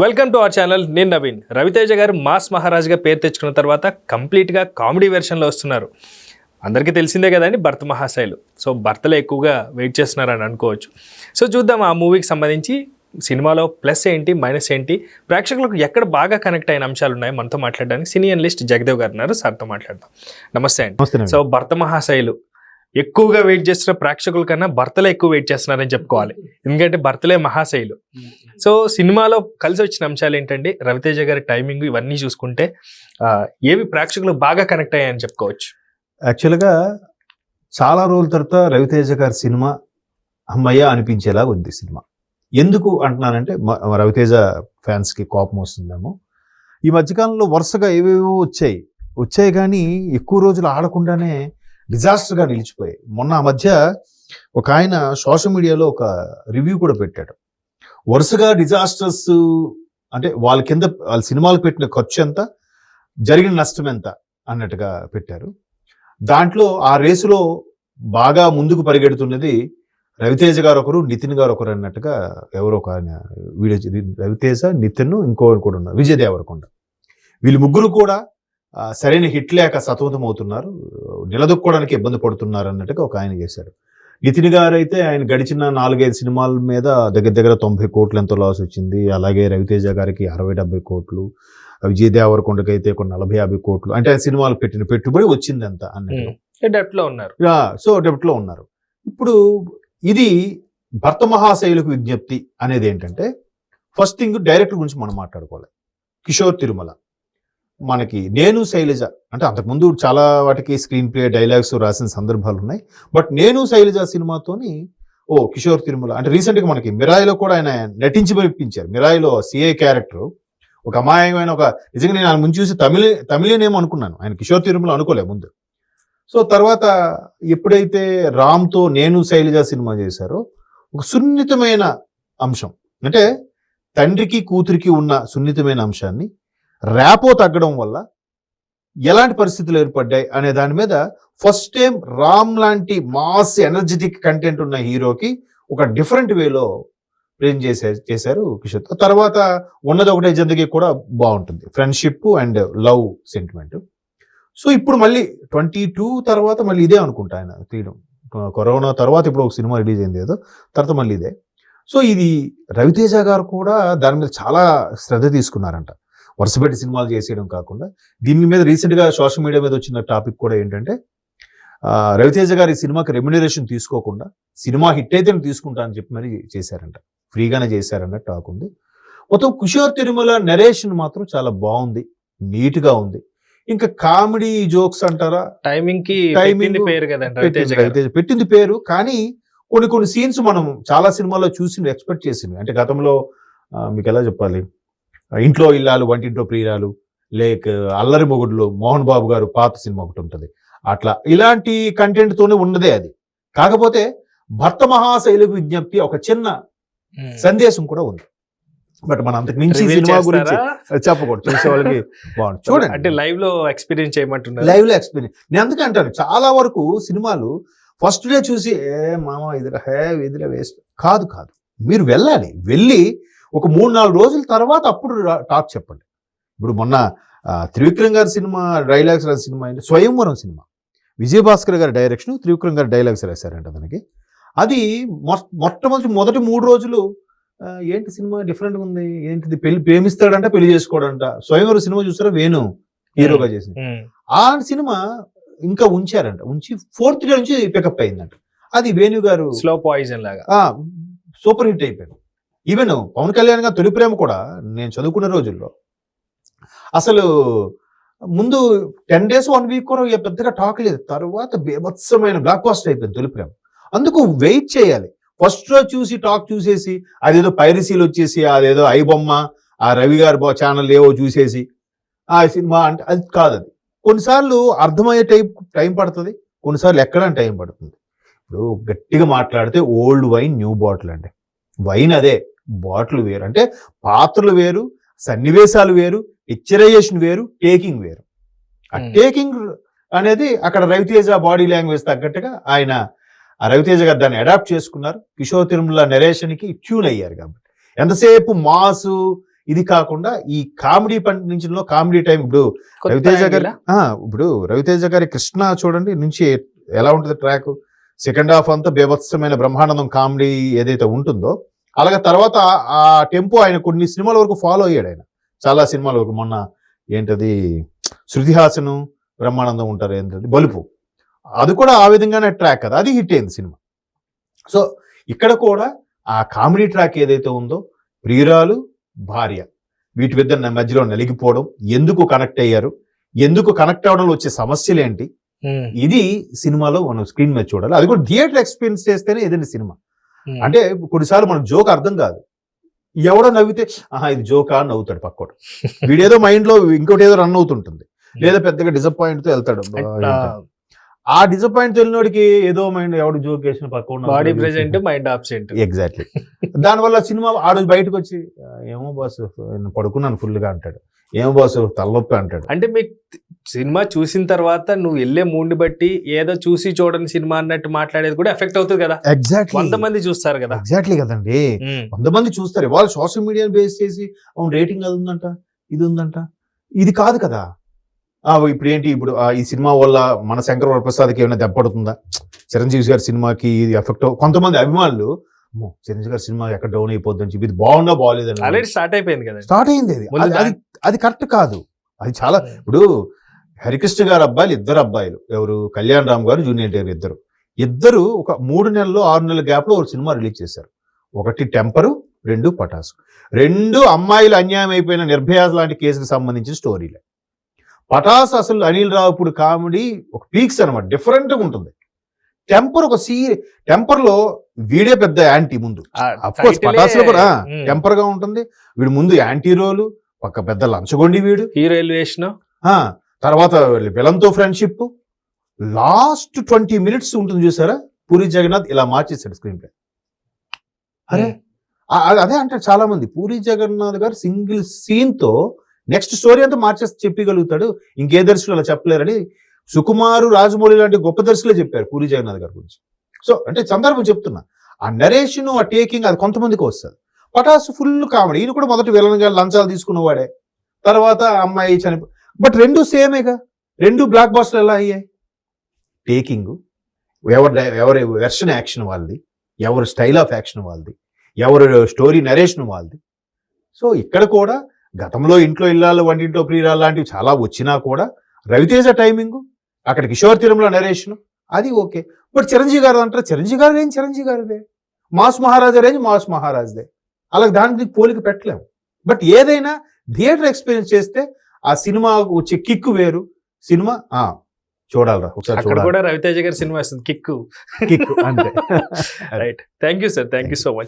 Welcome to our channel. నేను నవీన్. రవితేజ గారు mass మహారాజ్గా పేరు తెచ్చుకున్న తర్వాత కంప్లీట్గా కామెడీ వెర్షన్లో వస్తున్నారు. అందరికీ తెలిసిందే కదండి భర్త మహాశైలు. సో భర్తలే ఎక్కువగా వెయిట్ చేస్తున్నారని అనుకోవచ్చు. సో చూద్దాం ఆ మూవీకి సంబంధించి సినిమాలో ప్లస్ ఏంటి, మైనస్ ఏంటి, ప్రేక్షకులకు ఎక్కడ బాగా కనెక్ట్ అయిన అంశాలు ఉన్నాయి మనతో మాట్లాడడానికి సినీ అనలిస్ట్ జగదేవ్ గారు ఉన్నారు. సార్తో మాట్లాడదాం. నమస్తే అండి. సో భర్త మహాశైలు ఎక్కువగా వెయిట్ చేస్తున్న ప్రేక్షకుల కన్నా భర్తలే ఎక్కువ వెయిట్ చేస్తున్నారని చెప్పుకోవాలి. ఎందుకంటే భర్తలే మహాశైలు. సో సినిమాలో కలిసి వచ్చిన అంశాలు ఏంటండి, రవితేజ గారి టైమింగ్ ఇవన్నీ చూసుకుంటే ఏవి ప్రేక్షకులు బాగా కనెక్ట్ అయ్యాయని చెప్పుకోవచ్చు? యాక్చువల్గా చాలా రోజుల తర్వాత రవితేజ గారి సినిమా అమ్మయ్య అనిపించేలాగా ఉంది సినిమా. ఎందుకు అంటున్నానంటే రవితేజ ఫ్యాన్స్కి కోపం వస్తుందేమో. ఈ మధ్యకాలంలో వరుసగా ఏవేవో వచ్చాయి కానీ ఎక్కువ రోజులు ఆడకుండానే డిజాస్టర్గా నిలిచిపోయాయి. మొన్న ఆ మధ్య ఒక ఆయన సోషల్ మీడియాలో ఒక రివ్యూ కూడా పెట్టాడు. వరుసగా డిజాస్టర్స్ అంటే వాళ్ళ సినిమాలు పెట్టిన ఖర్చు ఎంత, జరిగిన నష్టం ఎంత అన్నట్టుగా పెట్టారు. దాంట్లో ఆ రేసులో బాగా ముందుకు పరిగెడుతున్నది రవితేజ గారు ఒకరు, నితిన్ గారు ఒకరు అన్నట్టుగా ఎవరో ఒక వీడియో. రవితేజ, నితిన్, ఇంకోరు కూడా ఉన్నారు, విజయ్ దేవరకొండ. వీళ్ళు ముగ్గురు కూడా సరైన హిట్ లేక సతమతం అవుతున్నారు, నిలదొక్కోవడానికి ఇబ్బంది పడుతున్నారు అన్నట్టుగా ఒక ఆయన చేశారు. నితిన్ గారు అయితే ఆయన గడిచిన 4-5 సినిమాల మీద దగ్గర 90 కోట్లు ఎంతో లాస్ వచ్చింది. అలాగే రవితేజ గారికి 60-70 కోట్లు, విజయ్ దేవరకొండకి అయితే కొన్ని 40-50 కోట్లు, అంటే ఆ సినిమాలు పెట్టిన పెట్టుబడి వచ్చింది అంత అన్నట్టు డెప్ట్లో ఉన్నారు. సో డెప్ట్లో ఉన్నారు. ఇప్పుడు ఇది భర్త మహాశైలకు విజ్ఞప్తి అనేది ఏంటంటే, ఫస్ట్ థింగ్ డైరెక్టర్ గురించి మనం మాట్లాడుకోవాలి. కిషోర్ తిరుమల మనకి నేను శైలజ అంటే అంతకుముందు చాలా వాటికి స్క్రీన్ ప్లే డైలాగ్స్ రాసిన సందర్భాలు ఉన్నాయి. బట్ నేను శైలజ సినిమాతోని కిషోర్ తిరుమల అంటే రీసెంట్గా మనకి మిరాయిలో కూడా ఆయన నటించి మెప్పించారు. మిరాయిలో సిఐ క్యారెక్టర్ ఒక అమాయకమైన నిజంగా నేను ఆయన ముందు చూసి తమిళనేమో అనుకున్నాను, ఆయన కిషోర్ తిరుమల అనుకోలే ముందు. సో తర్వాత ఎప్పుడైతే రామ్తో నేను శైలజ సినిమా చేశారో ఒక సున్నితమైన అంశం, అంటే తండ్రికి కూతురికి ఉన్న సున్నితమైన అంశాన్ని ర్యాపో తగ్గడం వల్ల ఎలాంటి పరిస్థితులు ఏర్పడ్డాయి అనే దాని మీద ఫస్ట్ టైం రామ్ లాంటి మాస్ ఎనర్జెటిక్ కంటెంట్ ఉన్న హీరోకి ఒక డిఫరెంట్ వేలో ప్రేమ్ చేశారు కిషోర్. తర్వాత ఉన్నది ఒకటే జిందగీ కూడా బాగుంటుంది, friendship and love sentiment. So ఇప్పుడు మళ్ళీ 22 తర్వాత మళ్ళీ ఇదే అనుకుంటా ఆయన తీయడం. కరోనా తర్వాత ఇప్పుడు ఒక సినిమా రిలీజ్ అయింది ఏదో, తర్వాత మళ్ళీ ఇదే. సో ఇది రవితేజ గారు కూడా దాని మీద చాలా శ్రద్ధ తీసుకున్నారంట, వరుసపెట్టి సినిమాలు చేసేయడం కాకుండా. దీని మీద రీసెంట్గా సోషల్ మీడియా మీద వచ్చిన టాపిక్ కూడా ఏంటంటే, రవితేజ గారి సినిమాకి రెమ్యునరేషన్ తీసుకోకుండా సినిమా హిట్ అయితే తీసుకుంటా అని చెప్పి మరి చేశారంట, ఫ్రీగానే చేశారన్నట్టు టాక్ ఉంది. మొత్తం కిషోర్ తిరుమల నరేషన్ మాత్రం చాలా బాగుంది, నీట్గా ఉంది. ఇంకా కామెడీ జోక్స్ అంటారా, టైమింగ్ పేరు కదండి రవితేజ పెట్టింది పేరు. కానీ కొన్ని సీన్స్ మనం చాలా సినిమాల్లో చూసి ఎక్స్పెక్ట్ చేసింది. అంటే గతంలో మీకు ఎలా చెప్పాలి, ఇంట్లో ఇల్లాలు వంటింట్లో ప్రియురాలు, లేక అల్లరి మొగుడులో మోహన్ బాబు గారు పాత సినిమా ఒకటి ఉంటుంది, అట్లా ఇలాంటి కంటెంట్ తోనే ఉన్నదే అది. కాకపోతే భర్త మహాశైలకు విజ్ఞప్తి ఒక చిన్న సందేశం కూడా ఉంది. బట్ మనం అంతకు మించి సినిమా గురించి చెప్పకూడదు, చూసే వాళ్ళకి బాగుంటుంది. చూడండి, అంటే లైవ్ లో ఎక్స్పీరియన్స్ చేయమంటున్నారు. లైవ్ లో ఎక్స్పీరియన్స్ నేను అందుకే అంటాను, చాలా వరకు సినిమాలు ఫస్ట్ డే చూసి మామ ఇదిరా వేస్ట్ కాదు. మీరు వెళ్ళి ఒక 3-4 రోజుల తర్వాత అప్పుడు టాక్ చెప్పండి. ఇప్పుడు మొన్న త్రివిక్రమ్ గారి సినిమా డైలాగ్స్ రాసిన సినిమా అంటే స్వయంవరం సినిమా, విజయభాస్కర్ గారి డైరెక్షన్, త్రివిక్రమ్ గారి డైలాగ్స్ రాశారంట దానికి. అది మొదటి 3 రోజులు ఏంటి సినిమా డిఫరెంట్గా ఉంది, ఏంటిది ప్రేమిస్తాడంట పెళ్లి చేసుకోవడంట. స్వయంవరం సినిమా చూసారా, వేణు హీరోగా చేసింది. ఆ సినిమా ఇంకా ఉంచారంట, ఉంచి 4th డే నుంచి పికప్ అయిందంట. అది వేణు గారు స్లో పాయిజన్ లాగా సూపర్ హిట్ అయిపోయాడు. ఈవెన్ పవన్ కళ్యాణ్ గారు తొలి ప్రేమ కూడా నేను చదువుకున్న రోజుల్లో అసలు ముందు 10 days 1 week కూడా పెద్దగా టాక్ లేదు, తర్వాత బీభత్సమైన బ్లాక్ బాస్టర్ అయిపోయింది తొలి ప్రేమ. అందుకు వెయిట్ చేయాలి. ఫస్ట్ రోజు చూసి టాక్ చూసేసి అదేదో పైరసీలు వచ్చేసి అదేదో ఐబొమ్మ ఆ రవి గారి ఛానల్ ఏవో చూసేసి ఆ సినిమా అంటే అది కాదు. అది కొన్నిసార్లు అర్థమయ్యే టైం పడుతుంది, కొన్నిసార్లు ఎక్కడానికి టైం పడుతుంది. ఇప్పుడు గట్టిగా మాట్లాడితే ఓల్డ్ వైన్ న్యూ బాటిల్ అండి. వైన్ అదే, బాటిల్ వేరు. అంటే పాత్రలు వేరు, సన్నివేశాలు వేరు, పిక్చరైజేషన్ వేరు, టేకింగ్ వేరు. ఆ టేకింగ్ అనేది అక్కడ రవితేజ బాడీ లాంగ్వేజ్ తగ్గట్టుగా ఆయన రవితేజ గారు దాన్ని అడాప్ట్ చేసుకున్నారు. కిషోర్ తిరుమల నరేషన్కి ట్యూన్ అయ్యారు. కాబట్టి ఎంతసేపు మాసు ఇది కాకుండా ఈ కామెడీ పండించడంలో కామెడీ టైం ఇప్పుడు కొత్త రవితేజ గారి angle ఆ? ఇప్పుడు రవితేజ గారి కృష్ణ చూడండి నుంచి ఎలా ఉంటుంది ట్రాక్, సెకండ్ హాఫ్ అంతా బీభత్సమైన బ్రహ్మానందం కామెడీ ఏదైతే ఉంటుందో అలాగే తర్వాత ఆ టెంపో ఆయన కొన్ని సినిమాల వరకు ఫాలో అయ్యాడు. ఆయన చాలా సినిమాల వరకు, మొన్న ఏంటది శృతిహాసను బ్రహ్మానందం ఉంటారు, ఏంటది బలుపు, అది కూడా ఆ విధంగానే ట్రాక్ కదా, అది హిట్ అయింది సినిమా. సో ఇక్కడ కూడా ఆ కామెడీ ట్రాక్ ఏదైతే ఉందో ప్రియురాలు భార్య వీటి మధ్యలో నలిగిపోవడం, ఎందుకు కనెక్ట్ అయ్యారు, ఎందుకు కనెక్ట్ అవ్వడంలో వచ్చే సమస్యలు ఏంటి, ఇది సినిమాలో మనం స్క్రీన్ మీద చూడాలి. అది కూడా థియేటర్ ఎక్స్పీరియన్స్ చేస్తేనే ఏదైనా సినిమా. అంటే కొన్నిసార్లు మనకు జోక్ అర్థం కాదు, ఎవడో నవ్వితే ఆహా ఇది జోకా అని నవ్వుతాడు పక్కోడు, వీడేదో మైండ్ లో ఇంకోటి ఏదో రన్ అవుతుంటుంది, లేదా పెద్దగా డిసప్పాయింట్ తో వెళ్తాడు. ఆ డిసప్పాయింట్ వెళ్ళినోడికి ఏదో మైండ్ ఎవడు జోక్ వేసిన body present mind absent. Exactly. దానివల్ల సినిమా ఆడు బయటకు వచ్చి ఏమో బాస్ పడుకున్నాను ఫుల్ గా అంటాడు, ఏమో బాస్ తలనొప్పి అంటాడు. అంటే మీకు సినిమా చూసిన తర్వాత నువ్వు వెళ్ళే మూడ్ని బట్టి ఏదో చూసి చూడని సినిమా అన్నట్టు మాట్లాడేది కూడా ఎఫెక్ట్ అవుతుంది కదా. ఎగ్జాక్ట్లీ 100 మంది చూస్తారు కదా. ఎగ్జాక్ట్లీ కదండి, 100 మంది చూస్తారు. ఇవాళ సోషల్ మీడియాని బేస్ చేసి అవును రేటింగ్ అది ఉందంట ఇది ఉందంట, ఇది కాదు కదా. ఇప్పుడు ఏంటి, ఇప్పుడు ఈ సినిమా వల్ల మన శంకర్ వరప్రసాద్కి ఏమైనా దెబ్బపడుతుందా, చిరంజీవి గారి సినిమాకి ఇది ఎఫెక్ట్, కొంతమంది అభిమానులు చిరంజీవి గారి సినిమా ఎక్కడ డౌన్ అయిపోద్ది అని చెప్పి ఇది బాగుందా బాగాలేదని ఆల్రెడీ స్టార్ట్ అయిపోయింది కదా. స్టార్ట్ అయింది. అది కరెక్ట్ కాదు. అది చాలా ఇప్పుడు హరికృష్ణ గారు అబ్బాయిలు, ఇద్దరు అబ్బాయిలు, ఎవరు కళ్యాణ్ రామ్ గారు, జూనియర్ ఎన్టీఆర్, ఇద్దరు ఒక 3 నెలలు 6 నెలల గ్యాప్ లో ఒక సినిమా రిలీజ్ చేశారు. ఒకటి టెంపరు, 2 పటాసు. 2 అమ్మాయిలు అన్యాయం అయిపోయిన నిర్భయ లాంటి కేసుకు సంబంధించిన స్టోరీలే. పటాస్ అసలు అనిల్ రావుపూడి కామెడీ ఒక పీక్స్ అనమాట, డిఫరెంట్ గా ఉంటుంది. టెంపర్ ఒక టెంపర్ లో వీడే పెద్ద యాంటీ ముందు, అఫ్కోర్స్ పటాస్ లో కూడా టెంపర్ గా ఉంటుంది. వీడు ముందు యాంటీ రోలు, ఒక పెద్ద లంచగొండి వీడు, హీరో ఎలివేషన్, తర్వాత విలన్తో ఫ్రెండ్షిప్, లాస్ట్ 20 minutes ఉంటుంది చూసారా, పూరి జగన్నాథ్ ఇలా మార్చేశాడు స్క్రీన్ ప్లే. అరే అదే అంటారు చాలా మంది, పూరి జగన్నాథ్ గారు సింగిల్ సీన్ తో నెక్స్ట్ స్టోరీ అంతా మార్చేసి చెప్పగలుగుతాడు, ఇంకే దర్శకులు అలా చెప్పలేరని సుకుమారు, రాజమౌళి లాంటి గొప్ప దర్శకులే చెప్పారు పూరి జగన్నాథ్ గారి గురించి. సో అంటే సందర్భం చెప్తున్నా, ఆ నరేషన్, ఆ టేకింగ్ అది కొంతమందికి వస్తుంది. పటాసు ఫుల్ కామెడీ, ఈయన కూడా మొదటి విలన్ గా లంచాలు తీసుకున్నవాడే, తర్వాత అమ్మాయి చనిపో, బట్ 2 సేమేగా, 2 బ్లాక్ బాస్టర్ ఎలా అయ్యాయి. టేకింగ్ ఎవరి వెర్షన్ యాక్షన్ వాళ్ళది, ఎవరి స్టైల్ ఆఫ్ యాక్షన్ వాళ్ళది, ఎవరి స్టోరీ నరేషన్ వాళ్ళది. సో ఇక్కడ కూడా గతంలో ఇంట్లో ఇల్లాలు వంటింట్లో ప్రియురాలు లాంటివి చాలా వచ్చినా కూడా రవితేజ టైమింగ్, అక్కడ కిషోర్ తిరుమల నరేషన్ అది ఓకే. బట్ చిరంజీవి గారు అంటారు, చిరంజీవి గారు రేంజ్ చిరంజీవి గారిదే, మాస్ మహారాజా రేంజ్ మాస్ మహారాజ్దే, అలాగే దానికి పోలిక పెట్టలేము. బట్ ఏదైనా థియేటర్ ఎక్స్పీరియన్స్ చేస్తే ఆ సినిమా వచ్చే కిక్ వేరు. సినిమా చూడాలరా ఒకసారి, అక్కడ కూడా రవితేజ గారి సినిమా వస్తుంది కిక్ కిక్ అంతే. Right. Thank you sir, thank you so much.